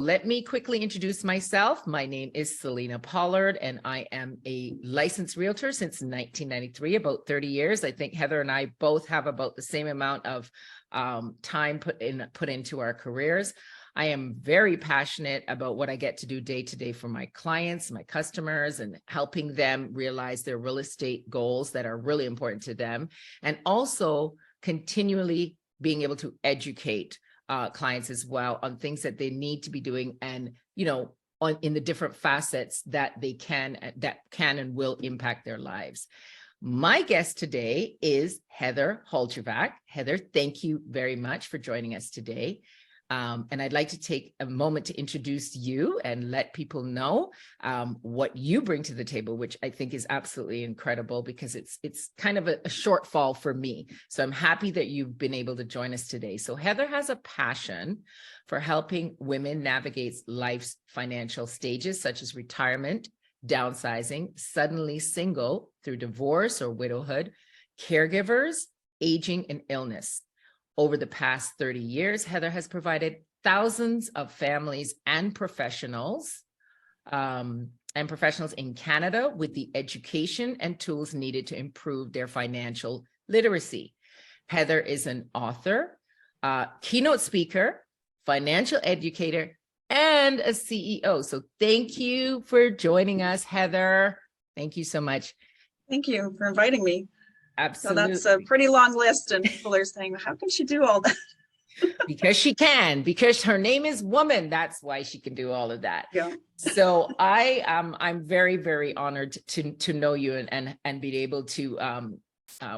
Let me quickly introduce myself. My name is Selena Pollard, and I am a licensed realtor since 1993, about 30 years. I think Heather and I both have about the same amount of time put into our careers. I am very passionate about what I get to do day to day for my clients, my customers, and helping them realize their real estate goals that are really important to them, and also continually being able to educate clients as well on things that they need to be doing, and in the different facets that they can and will impact their lives. My guest today is Heather Holjevac. Heather, thank you very much for joining us today. And I'd like to take a moment to introduce you and let people know what you bring to the table, which I think is absolutely incredible, because it's kind of a shortfall for me. So I'm happy that you've been able to join us today. So Heather has a passion for helping women navigate life's financial stages, such as retirement, downsizing, suddenly single through divorce or widowhood, caregivers, aging, and illness. Over the past 30 years, Heather has provided thousands of families and professionals in Canada with the education and tools needed to improve their financial literacy. Heather is an author, keynote speaker, financial educator, and a CEO. So thank you for joining us, Heather. Thank you so much. Thank you for inviting me. Absolutely. So that's a pretty long list, and people are saying, how can she do all that? Because she can, because her name is Woman. That's why she can do all of that. Yeah. So I'm very, very honored to know you and be able to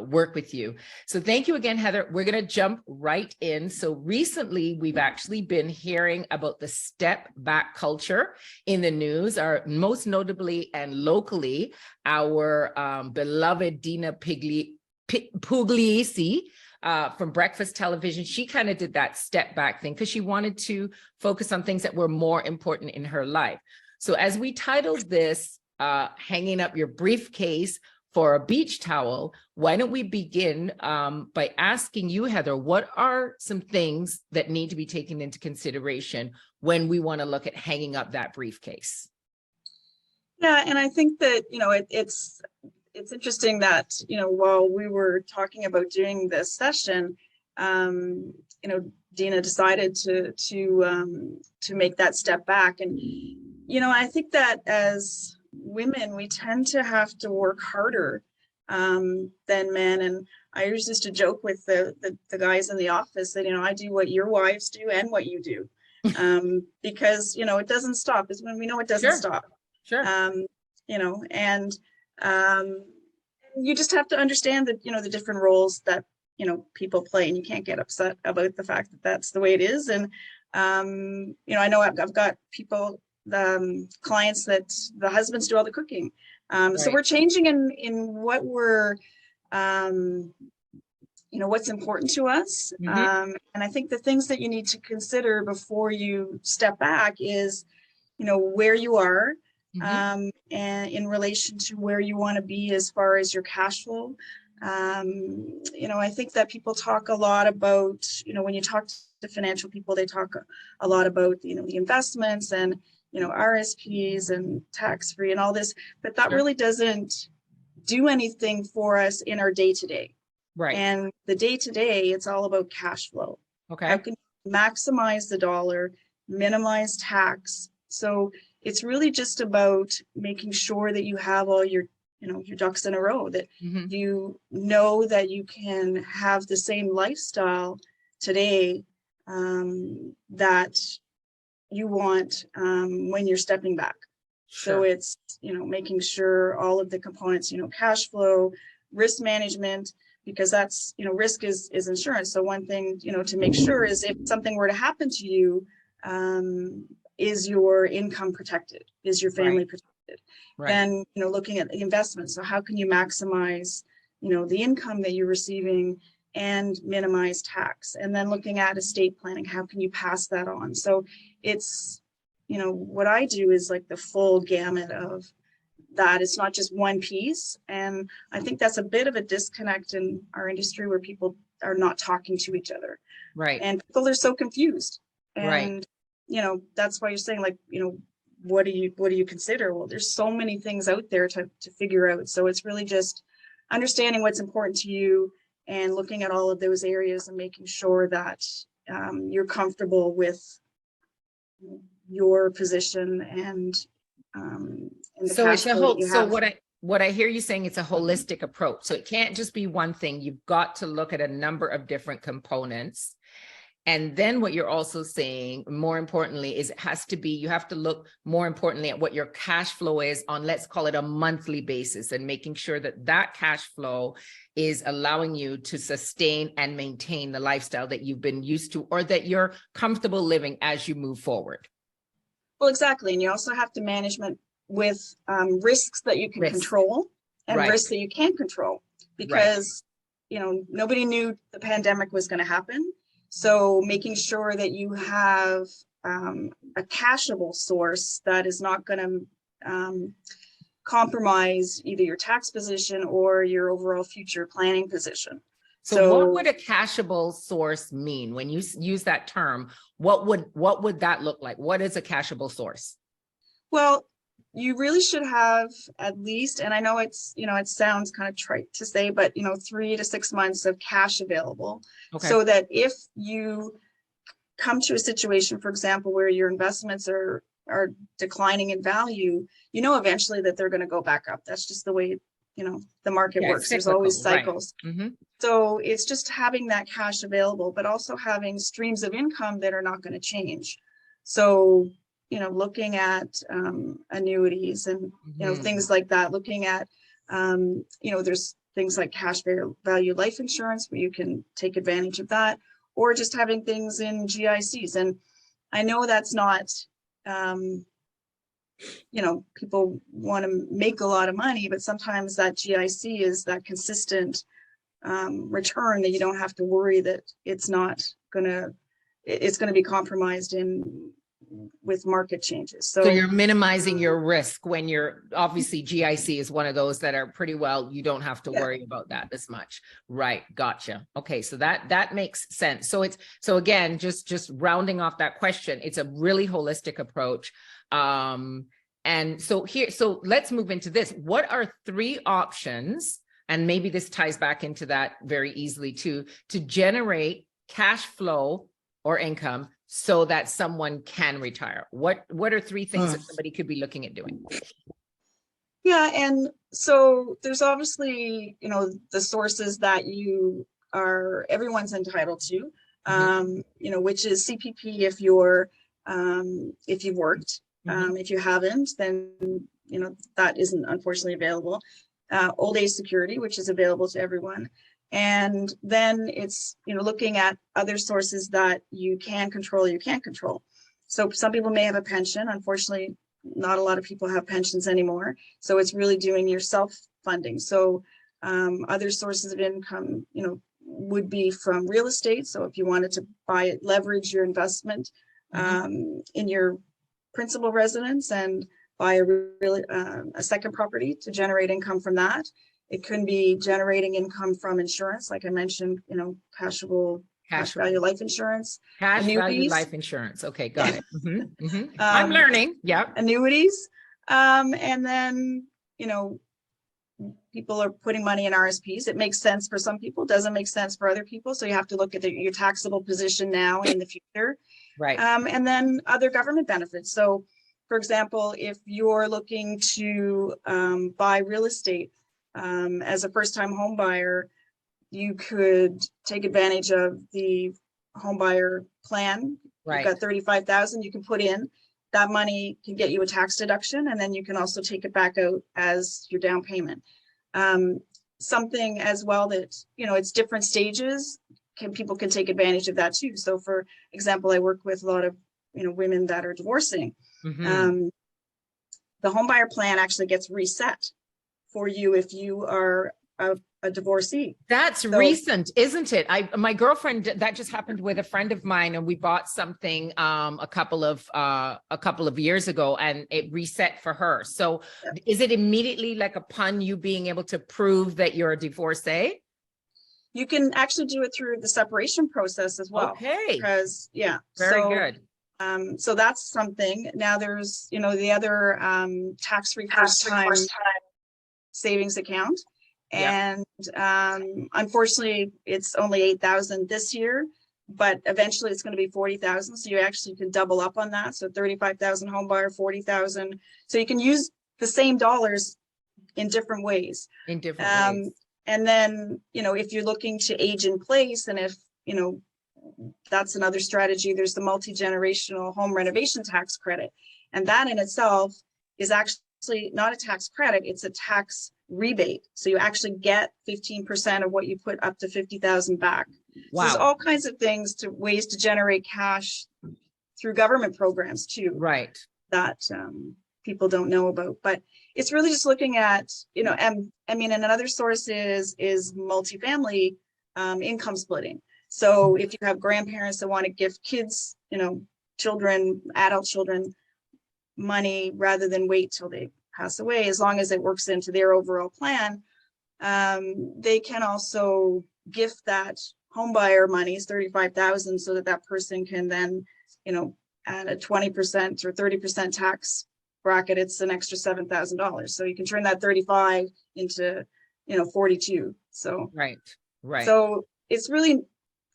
work with you. So thank you again, Heather. We're going to jump right in. So recently, we've actually been hearing about the step back culture in the news, most notably and locally, our beloved Dina Pugliese from Breakfast Television. She kind of did that step back thing because she wanted to focus on things that were more important in her life. So as we titled this, Hanging Up Your Briefcase for a Beach Towel, why don't we begin by asking you, Heather, what are some things that need to be taken into consideration when we want to look at hanging up that briefcase? Yeah, and I think that, it's interesting that, while we were talking about doing this session, Dina decided to make that step back. And, I think that as women, we tend to have to work harder than men. And I used to joke with the guys in the office that, I do what your wives do and what you do, because, it doesn't stop. Is when we know it doesn't stop. Sure. And you just have to understand that, the different roles that, people play, and you can't get upset about the fact that that's the way it is. And, I know I've got people, clients that the husbands do all the cooking. Right. So we're changing in what we're, what's important to us. Mm-hmm. And I think the things that you need to consider before you step back is, where you are, Mm-hmm. and in relation to where you want to be as far as your cash flow. I think that people talk a lot about, when you talk to financial people, they talk a lot about, the investments and, RSPs and tax-free and all this, but that really doesn't do anything for us in our day-to-day. Right. And the day-to-day, it's all about cash flow. Okay. How can you maximize the dollar, minimize tax? So it's really just about making sure that you have all your ducks in a row, that Mm-hmm. you know that you can have the same lifestyle today that you want when you're stepping back. Sure. So it's, making sure all of the components, cash flow, risk management, because that's, risk is insurance. So one thing, to make sure is if something were to happen to you, is your income protected? Is your family protected? Right. Then, looking at the investments. So how can you maximize, the income that you're receiving and minimize tax? And then looking at estate planning, how can you pass that on? So it's, what I do is like the full gamut of that. It's not just one piece. And I think that's a bit of a disconnect in our industry where people are not talking to each other. Right. And people are so confused. And, right. that's why you're saying, like, what do you consider? Well, there's so many things out there to figure out. So it's really just understanding what's important to you and looking at all of those areas and making sure that you're comfortable with your position and the So it's cash a flow that whole, you so have. what I hear you saying, it's a holistic approach. So it can't just be one thing. You've got to look at a number of different components. And then what you're also saying, more importantly, is you have to look more importantly at what your cash flow is on, let's call it a monthly basis, and making sure that that cash flow is allowing you to sustain and maintain the lifestyle that you've been used to, or that you're comfortable living as you move forward. Well, exactly. And you also have to management with risks that you can control and risks that you can't control, because, nobody knew the pandemic was going to happen. So making sure that you have a cashable source that is not going to compromise either your tax position or your overall future planning position. So what would a cashable source mean? When you use that term, what would that look like? What is a cashable source? Well, you really should have at least, and I know it's, it sounds kind of trite to say, but 3 to 6 months of cash available. Okay. So that if you come to a situation, for example, where your investments are declining in value, eventually that they're going to go back up. That's just the way, the market works. There's always cycles. Right. Mm-hmm. So it's just having that cash available, but also having streams of income that are not going to change. So looking at annuities and, things like that, looking at, there's things like cash value life insurance where you can take advantage of that, or just having things in GICs. And I know that's not, people want to make a lot of money, but sometimes that GIC is that consistent return that you don't have to worry that it's going to be compromised with market changes. So you're minimizing your risk when you're, obviously GIC is one of those that are pretty well, you don't have to worry about that as much. Right. Gotcha. Okay. So that makes sense. So again, just rounding off that question, it's a really holistic approach. And so let's move into this. What are 3 options? And maybe this ties back into that very easily too, to generate cash flow or income so that someone can retire. What are 3 things that somebody could be looking at doing? Yeah. And so there's obviously, the sources that everyone's entitled to, which is CPP if you've worked. If you haven't, then, that isn't unfortunately available. Old age security, which is available to everyone. And then it's, looking at other sources that you can control or you can't control. So some people may have a pension. Unfortunately, not a lot of people have pensions anymore. So it's really doing your self-funding. So other sources of income, would be from real estate. So if you wanted to buy it, leverage your investment in your principal residence and buy a second property to generate income from that. It could be generating income from insurance, like I mentioned, cash value life insurance. Cash value life insurance. Okay, got it. I'm learning. Yeah. Annuities. And then, people are putting money in RSPs. It makes sense for some people, doesn't make sense for other people. So you have to look at your taxable position now and in the future. Right. And then other government benefits. So, for example, if you're looking to buy real estate, as a first-time home buyer, you could take advantage of the home buyer plan. Right. You've got $35,000 you can put in. That money can get you a tax deduction, and then you can also take it back out as your down payment. Something as well that, it's different stages. People can take advantage of that too. So, for example, I work with a lot of, women that are divorcing. The home buyer plan actually gets reset for you if you are a divorcee. That's recent, isn't it? My girlfriend, that just happened with a friend of mine, and we bought something a couple of years ago, and it reset for her. So is it immediately like upon you being able to prove that you're a divorcee? You can actually do it through the separation process as well. Okay. Because very good. So that's something. Now there's, the other tax-free first-time savings account. Yeah. And unfortunately, it's only 8,000 this year, but eventually it's going to be 40,000. So you actually can double up on that. So 35,000 home buyer, 40,000. So you can use the same dollars in different ways. In different ways. And then, if you're looking to age in place, and if, that's another strategy, there's the multi-generational home renovation tax credit. And that in itself is actually not a tax credit, it's a tax rebate. So you actually get 15% of what you put up to 50,000 back. Wow. So there's all kinds of ways to generate cash through government programs too. Right. That people don't know about, but it's really just looking at, and another source is multifamily income splitting. So if you have grandparents that want to give kids, adult children money rather than wait till they pass away, as long as it works into their overall plan, they can also gift that home buyer monies, 35,000, so that person can then, at a 20% or 30% tax bracket, it's an extra $7,000. So you can turn that 35 into, 42. So, right. So it's really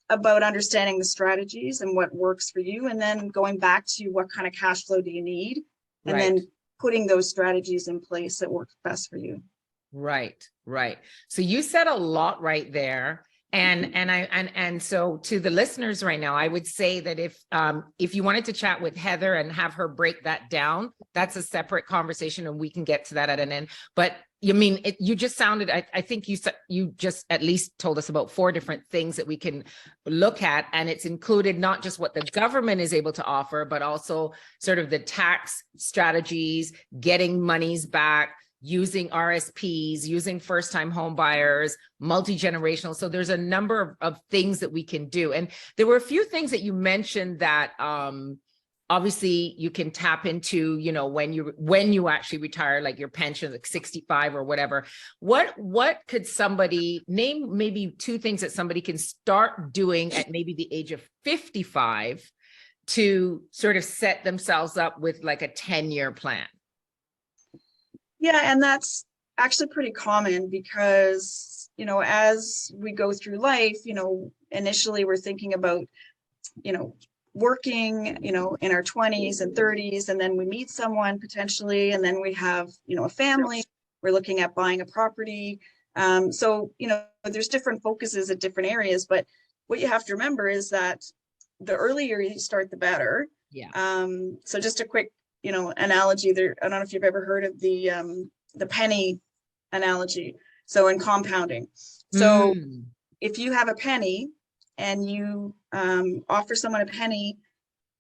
about understanding the strategies and what works for you, and then going back to what kind of cash flow do you need, and then putting those strategies in place that work best for you. Right. So you said a lot right there. And so to the listeners right now, I would say that if you wanted to chat with Heather and have her break that down, that's a separate conversation, and we can get to that at an end. But you just sounded, I think you just at least told us about 4 different things that we can look at, and it's included not just what the government is able to offer, but also sort of the tax strategies, getting monies back, using RSPs, using first-time home buyers, multi-generational. So there's a number of things that we can do. And there were a few things that you mentioned that obviously you can tap into, when you actually retire, like your pension, like 65 or whatever. What could somebody name, maybe 2 things that somebody can start doing at maybe the age of 55 to sort of set themselves up with like a 10-year plan? Yeah, and that's actually pretty common because, as we go through life, initially we're thinking about, working, in our 20s and 30s, and then we meet someone potentially, and then we have, a family, we're looking at buying a property. So, there's different focuses at different areas, but what you have to remember is that the earlier you start, the better. Yeah. So just a quick, analogy there. I don't know if you've ever heard of the penny analogy. So in compounding. So if you have a penny and you offer someone a penny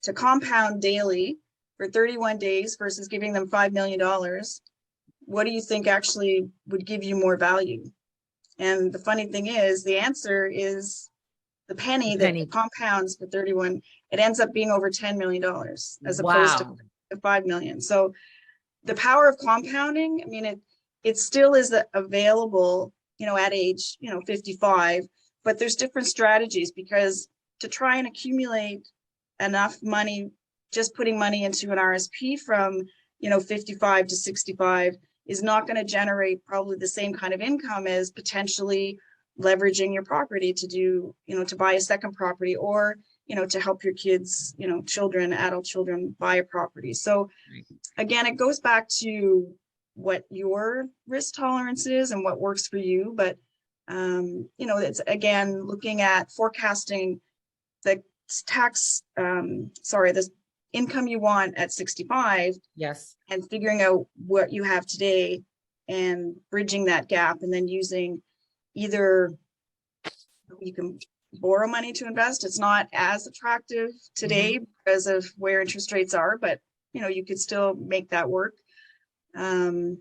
to compound daily for 31 days versus giving them $5 million, what do you think actually would give you more value? And the funny thing is, the answer is the penny that compounds for 31, it ends up being over $10 million as opposed to 5 million. So the power of compounding, it still is available, at age, 55, but there's different strategies, because to try and accumulate enough money, just putting money into an RSP from, 55 to 65 is not going to generate probably the same kind of income as potentially leveraging your property to do, to buy a second property, or to help your kids, adult children buy a property. So again, it goes back to what your risk tolerance is and what works for you. But, it's again, looking at forecasting the the income you want at 65. Yes. And figuring out what you have today and bridging that gap, and then using either you can borrow money to invest. It's not as attractive today because of where interest rates are, but you could still make that work. And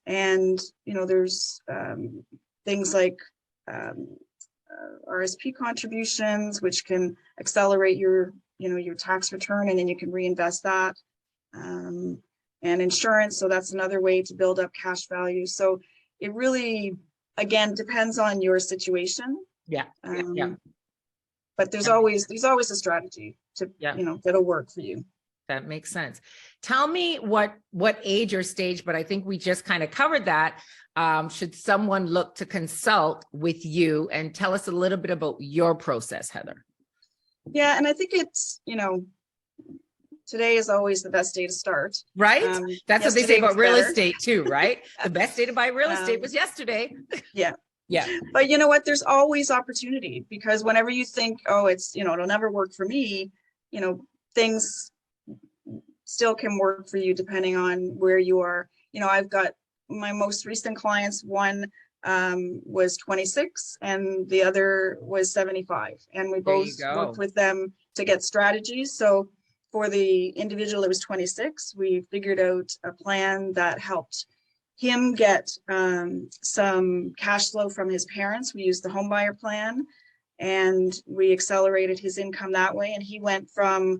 there's things like RSP contributions, which can accelerate your tax return, and then you can reinvest that. And insurance, so that's another way to build up cash value. So it really, again, depends on your situation. Yeah. But there's always a strategy to, Yeah. that'll work for you. That makes sense. Tell me what age or stage, but I think we just kind of covered that. Should someone look to consult with you, and tell us a little bit about your process, Heather? Yeah, and I think it's, today is always the best day to start. Right? That's what they say about real estate too, right? The best day to buy real estate was yesterday. Yeah. Yeah. But you know what? There's always opportunity, because whenever you think, oh, it's, it'll never work for me, things still can work for you depending on where you are. I've got my most recent clients, one was 26 and the other was 75. And we both worked with them to get strategies. So for the individual that was 26, we figured out a plan that helped him get some cash flow from his parents. We used the home buyer plan, and we accelerated his income that way. And he went from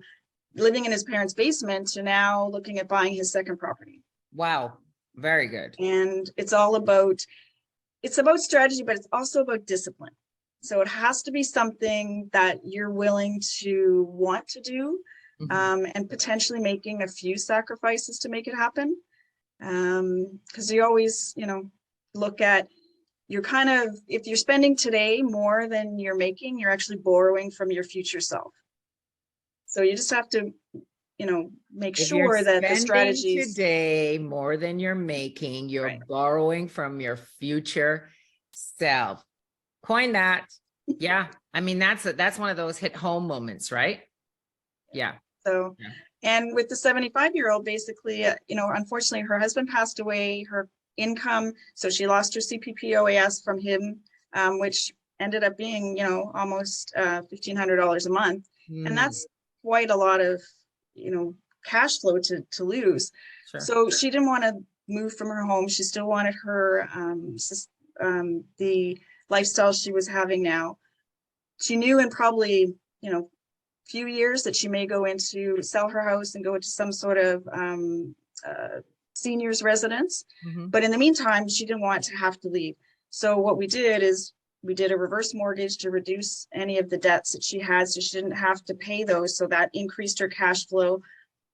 living in his parents' basement to now looking at buying his second property. Wow. Very good. And it's about strategy, but it's also about discipline. So it has to be something that you're willing to want to do, and potentially making a few sacrifices to make it happen. Because you always, look at, if you're spending today more than you're making, you're actually borrowing from your future self. So you just have to, make sure that the strategies today more than you're making, you're borrowing from your future self. Coin that. Yeah. I mean, that's one of those hit home moments, right? Yeah. So, and with the 75-year-old, basically, unfortunately, her husband passed away, her income, so she lost her CPP-OAS from him, which ended up being, almost $1,500 a month. And that's quite a lot of, cash flow to lose. Sure. So she didn't want to move from her home. She still wanted her, the lifestyle she was having now. She knew in probably, few years that she may sell her house and go into some sort of seniors residence. But in the meantime, she didn't want to have to leave. So what we did is we did a reverse mortgage to reduce any of the debts that she had, so she didn't have to pay those. So that increased her cash flow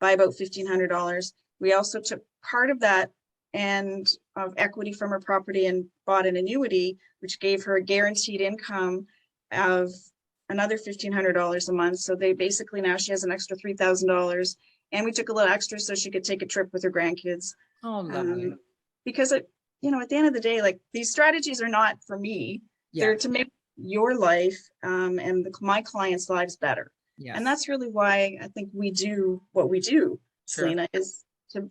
by about $1,500. We also took part of that and of equity from her property and bought an annuity, which gave her a guaranteed income of another $1,500 a month. So they basically, now she has an extra $3,000, and we took a little extra so she could take a trip with her grandkids. Oh, lovely. Because at the end of the day, like, these strategies are not for me. They're to make your life and my clients' lives better. Yes. And that's really why I think we do what we do, Selena, is to,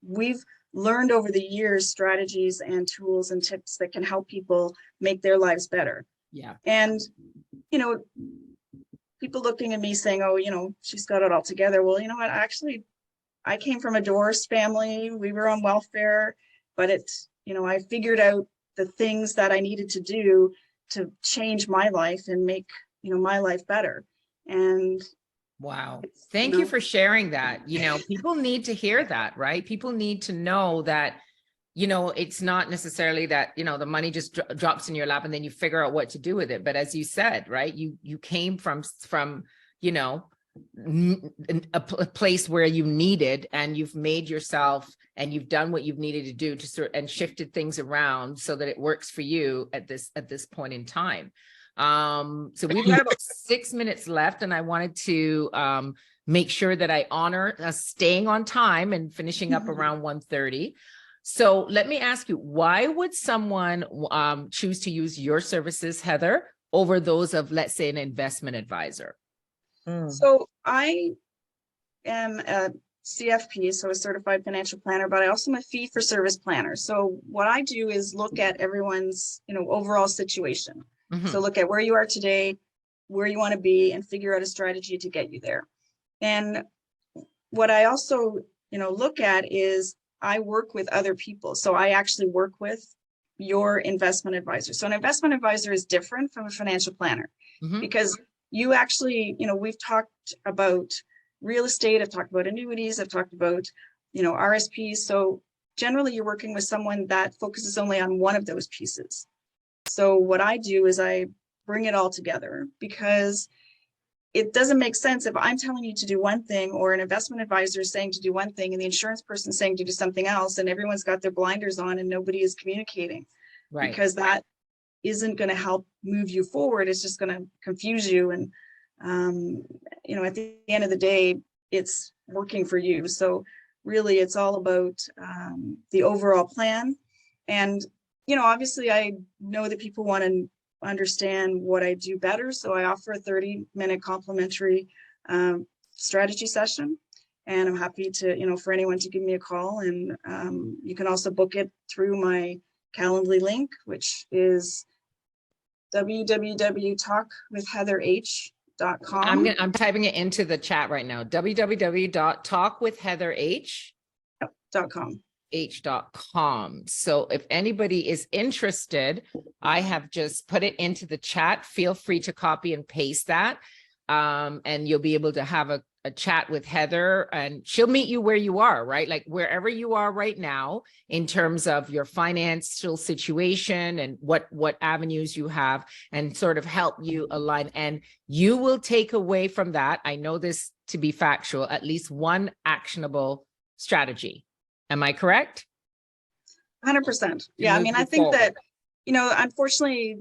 we've learned over the years strategies and tools and tips that can help people make their lives better. Yeah. And, people looking at me saying, oh, she's got it all together. Well, you know what? Actually, I came from a divorced family. We were on welfare, but I figured out the things that I needed to do to change my life and make, my life better. And wow. Thank you for sharing that. People need to hear that, right? People need to know that, it's not necessarily that, the money just drops in your lap and then you figure out what to do with it. But as you said, right, you came from, a place where you needed, and you've made yourself, and you've done what you've needed to do to and shifted things around so that it works for you at this point in time. So we've got about 6 minutes left, and I wanted to make sure that I honor staying on time and finishing up around 1:30. So let me ask you, why would someone choose to use your services, Heather, over those of, let's say, an investment advisor? So I am a CFP, so a certified financial planner, but I also am a fee for service planner. So what I do is look at everyone's, overall situation. So look at where you are today, where you want to be, and figure out a strategy to get you there. And what I also, look at is I work with other people. So I actually work with your investment advisor. So an investment advisor is different from a financial planner because you actually, we've talked about real estate, I've talked about annuities, I've talked about, RSPs. So generally you're working with someone that focuses only on one of those pieces. So what I do is I bring it all together, because it doesn't make sense if I'm telling you to do one thing, or an investment advisor is saying to do one thing and the insurance person saying to do something else, and everyone's got their blinders on and nobody is communicating, Right. because that isn't going to help move you forward. It's just going to confuse you. And, you know, at the end of the day, it's working for you. So really, it's all about the overall plan. And, you know, obviously, I know that people want to understand what I do better. So I offer a 30-minute complimentary strategy session. And I'm happy to, you know, for anyone to give me a call. And you can also book it through my Calendly link, which is www.talkwithheatherh.com. I'm typing it into the chat right now. www.talkwithheatherh.com. h.com. So if anybody is interested, I have just put it into the chat. Feel free to copy and paste that. And you'll be able to have a chat with Heather, and she'll meet you where you are, right? Like wherever you are right now in terms of your financial situation and what avenues you have, and sort of help you align. And you will take away from that, I know this to be factual, at least one actionable strategy. Am I correct? 100%. Yeah, I mean, I think that, you know, unfortunately,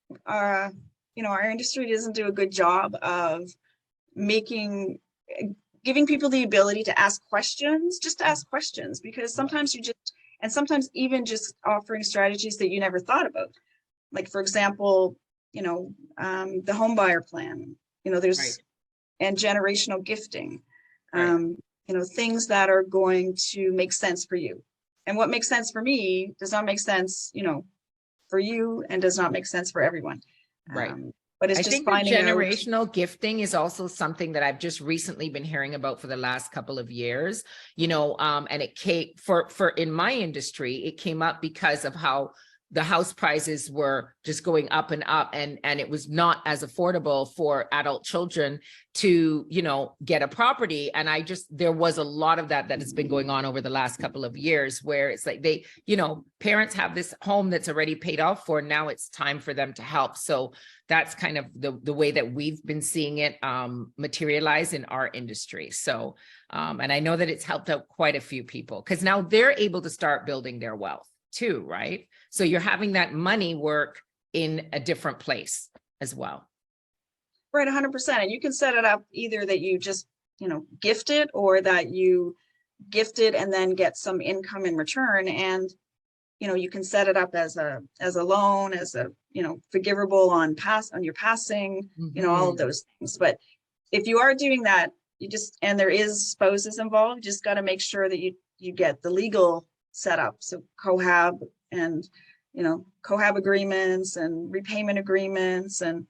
you know, our industry doesn't do a good job of giving people the ability to ask questions, just to ask questions, because sometimes sometimes even just offering strategies that you never thought about. Like, for example, you know, the home buyer plan, you know, there's, and generational gifting, you know, things that are going to make sense for you. And what makes sense for me does not make sense, you know, for you, and does not make sense for everyone. Right. But it's I just think finding generational gifting is also something that I've just recently been hearing about for the last couple of years, you know, and it came for in my industry, it came up because of how the house prices were just going up and up, and it was not as affordable for adult children to, you know, get a property. And there was a lot of that has been going on over the last couple of years, where it's like they, you know, parents have this home that's already paid off for, now it's time for them to help. So that's kind of the way that we've been seeing it materialize in our industry. So, and I know that it's helped out quite a few people, because now they're able to start building their wealth too, right? So you're having that money work in a different place as well. Right, 100%. And you can set it up either that you just, you know, gift it, or that you gift it and then get some income in return. And, you know, you can set it up as a loan, as a, you know, forgivable on your passing, you know, all of those things. But if you are doing that, and there is spouses involved, you just got to make sure that you get the legal setup. So cohab, and, you know, cohab agreements and repayment agreements and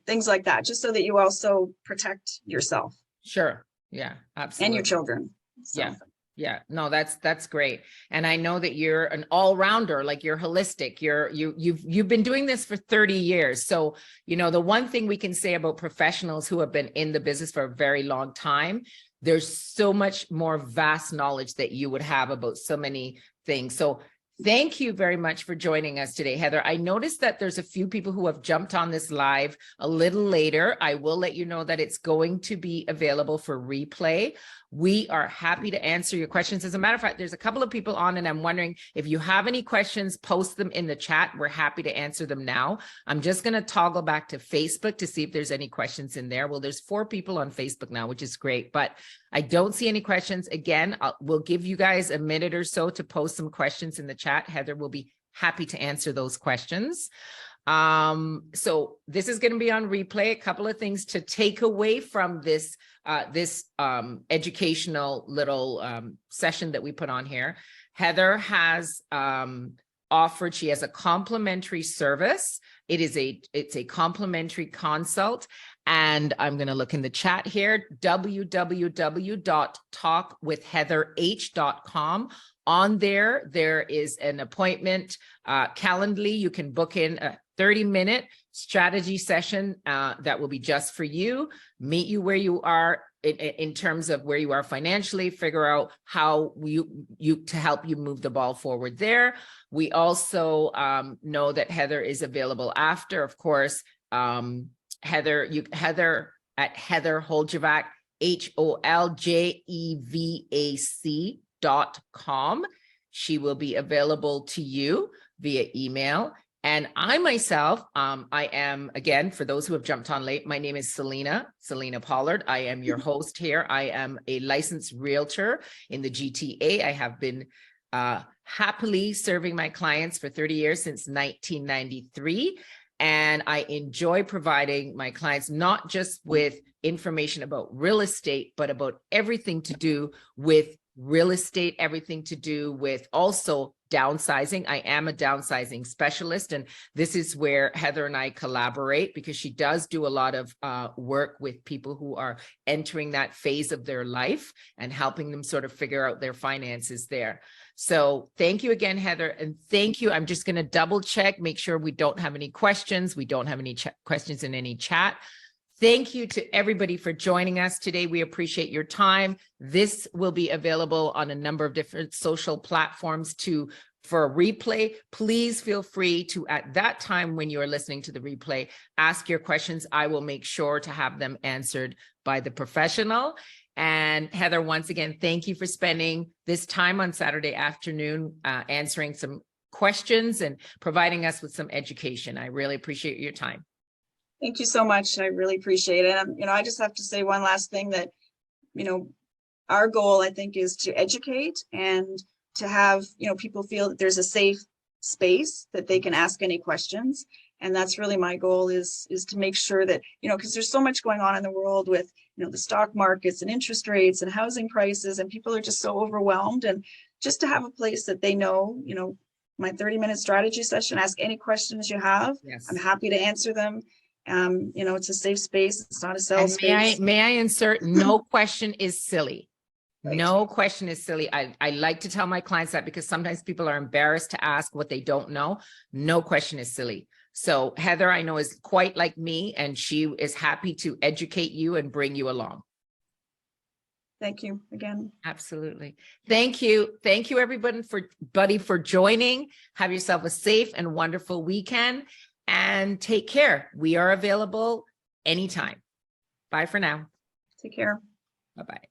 things like that, just so that you also protect yourself. Sure. Yeah, absolutely. And your children. So. Yeah. Yeah, no, that's great. And I know that you're an all-rounder, like you're holistic. You've been doing this for 30 years. So, you know, the one thing we can say about professionals who have been in the business for a very long time, there's so much more vast knowledge that you would have about so many things. So thank you very much for joining us today, Heather. I noticed that there's a few people who have jumped on this live a little later. I will let you know that it's going to be available for replay. We are happy to answer your questions. As a matter of fact, there's a couple of people on, and I'm wondering if you have any questions, post them in the chat. We're happy to answer them now. I'm just going to toggle back to Facebook to see if there's any questions in there. Well, there's 4 people on Facebook now, which is great, but I don't see any questions. Again, we'll give you guys a minute or so to post some questions in the chat. Heather will be happy to answer those questions. So this is going to be on replay. A couple of things to take away from this educational little session that we put on here. Heather has offered, she has a complimentary service. It's a complimentary consult. And I'm going to look in the chat here, www.talkwithheatherh.com. On there is an appointment Calendly. You can book in a 30-minute strategy session that will be just for you, meet you where you are in terms of where you are financially, figure out how to help you move the ball forward there. We also know that Heather is available after, of course, Heather, Heather at Heather Holjevac, HOLJEVAC.com. She will be available to you via email. And I myself, I am, again, for those who have jumped on late, my name is Selena Pollard. I am your host here. I am a licensed realtor in the GTA. I have been happily serving my clients for 30 years since 1993. And I enjoy providing my clients not just with information about real estate, but about everything to do with real estate, everything to do with also downsizing. I am a downsizing specialist, and this is where Heather and I collaborate, because she does do a lot of work with people who are entering that phase of their life and helping them sort of figure out their finances there. So thank you again, Heather. And thank you. I'm just going to double check, make sure we don't have any questions. We don't have any questions in any chat. Thank you to everybody for joining us today. We appreciate your time. This will be available on a number of different social platforms for a replay. Please feel free to, at that time when you are listening to the replay, ask your questions. I will make sure to have them answered by the professional. And Heather, once again, thank you for spending this time on Saturday afternoon answering some questions and providing us with some education. I really appreciate your time. Thank you so much. I really appreciate it. I just have to say one last thing that, our goal, I think, is to educate and to have, people feel that there's a safe space that they can ask any questions. And that's really my goal is to make sure that, because there's so much going on in the world with, the stock markets and interest rates and housing prices, and people are just so overwhelmed. And just to have a place that they know, my 30-minute strategy session, ask any questions you have. Yes. I'm happy to answer them. It's a safe space. It's not a sell space. May I insert, no question is silly. Right. No question is silly. I like to tell my clients that, because sometimes people are embarrassed to ask what they don't know. No question is silly. So Heather, I know, is quite like me, and she is happy to educate you and bring you along. Thank you again. Absolutely. Thank you. Thank you, everybody, for joining. Have yourself a safe and wonderful weekend, and take care. We are available anytime. Bye for now. Take care. Bye-bye.